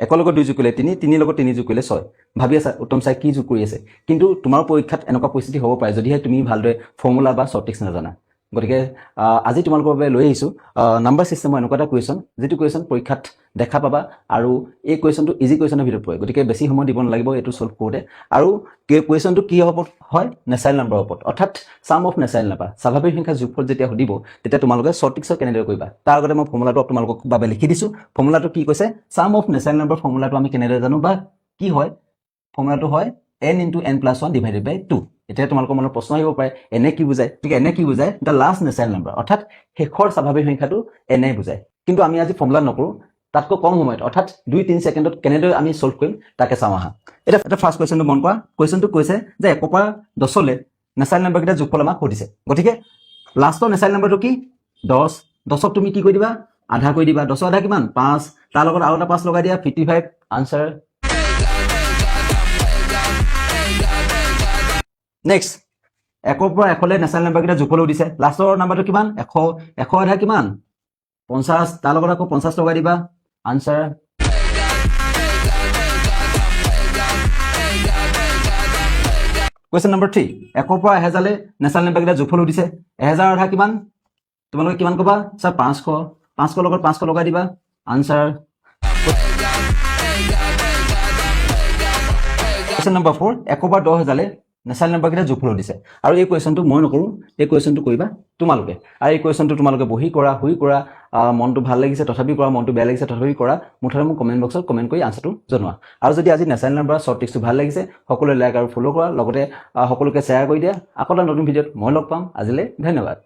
1 লগত 2 যোগ কৰিলে 3 3 লগত 3 যোগ কৰিলে 6 ভাবি আছা উত্তম ছাই কি যোগ কৰি আছে কিন্তু তোমাৰ পৰীক্ষাত এনেকুৱা পৰিস্থিতি হ'ব পাৰে যদিহে তুমি ভালদৰে ফৰ্মুলা বা শৰ্ট ট্ৰিক্স নাজানা গতিকে আজি তোমালোকৰ বাবে লৈ আহিছো নাম্বাৰ সিস্টেমৰ এনেকুৱা এটা কুৱেশ্যন যেটো কুৱেশ্যন পৰীক্ষাত দেখা পাবা আৰু এই কুৱেশ্যনটো ইজি কুৱেশ্যনৰ ভিতৰত পৰে গতিকে বেছি সময় দিব নালাগিব এটো সলভ কৰোতে আৰু কুৱেশ্যনটো কি হ'ব হয় নেচাৰেল নাম্বাৰৰ ওপৰত অৰ্থাৎ সাম অফ নেচাৰেল নাম্বাৰ স্বাভাৱিক সংখ্যাৰ যোগফল যেতিয়া হদিব তেতিয়া তোমালোকে শৰ্ট ট্ৰিক্সৰ কেনেদৰে কৰিবা তাৰ আগতে মই ফৰ্মুলাটো তোমালোকক বাবে লিখি দিছো ফৰ্মুলাটো কি কৈছে সাম অফ নেচাৰেল নাম্বাৰ ফৰ্মুলাটো আমি কেনেদৰে জানো বা কি হয় ফৰ্মুলাটো হয় n * n + 1 divided by 2 এতিয়া তোমালোকৰ মনৰ প্ৰশ্ন আহিব পাৰে এনে কি বুজায় ঠিক এনে কি বুজায় দা লাষ্ট নেচাৰেল নাম্বাৰ অৰ্থাৎ শেষৰ স্বাভাৱিক সংখ্যাটো এনে বুজায় কিন্তু আমি আজি ফৰ্মুলা নকৰো তাতকৈ কম সময়ত অৰ্থাৎ 2-3 সেকেন্ডত কেনেদৰে আমি সলভ কৰিম তাকে চাওঁ আহা এটা ফাৰ্স্ট কোৱেশ্চনটো মন কৰা কোৱেশ্চনটো কৈছে যে 1 পৰা 10 লে নেচাৰেল নাম্বাৰ কেইটা যোগফল আমাক সুধিছে গতিকে লাষ্টৰ নেচাৰেল নাম্বাৰটো কি 10 10ক তুমি কি কৰি দিবা আধা কৰি দিবা 10 আধা কিমান 5 তাৰ লগত আৰু এটা 5 লগাই দিয়া 55 আনসাৰ নেক্সট 1 পৰা 1 লে নেচাৰেল নাম্বাৰ কেইটা যোগফল দিছে লাষ্টৰ নাম্বাৰটো কিমান 100 100 আধা কিমান 50 তাৰ লগত আকৌ 50 লগাই দিবা আনসাৰ Question number 3 1 পৰা 1000 লে নেচাৰেল নাম্বাৰ কেইটা যোগফল দিছে 1000 আধা কিমান তোমালোকে কিমান কবা স্যাৰ 500 500 লগত 500 লগাই দিবা আনসাৰ Question number 4 1 পৰা 10000 লে নেচাৰেল নাম্বাৰ কেইটা যোগফল দিছে আৰু এই কোৱেশ্চনটো মই নকৰো এই কোৱেশ্চনটো কৰিবা তোমালোকে আৰু এই কোৱেশ্চনটো তোমালোকে বহি কৰা হুই কৰা মনটো ভাল লাগিছে তথাপি কৰা মনটো বেয়া লাগিছে তথাপি কৰা মুঠতে মোক কমেন্ট বক্সত কমেন্ট কৰি আনসাৰটো জনোৱা আৰু যদি আজি নেচাৰেল নাম্বাৰ শৰ্ট ট্ৰিক্সটো ভাল লাগিছে সকলোৱে লাইক আৰু ফলো কৰা লগতে সকলোকে শ্বেয়াৰ কৰি দিয়া আকৌ এটা নতুন ভিডিঅ'ত মই লগ পাম আজিলৈ ধন্যবাদ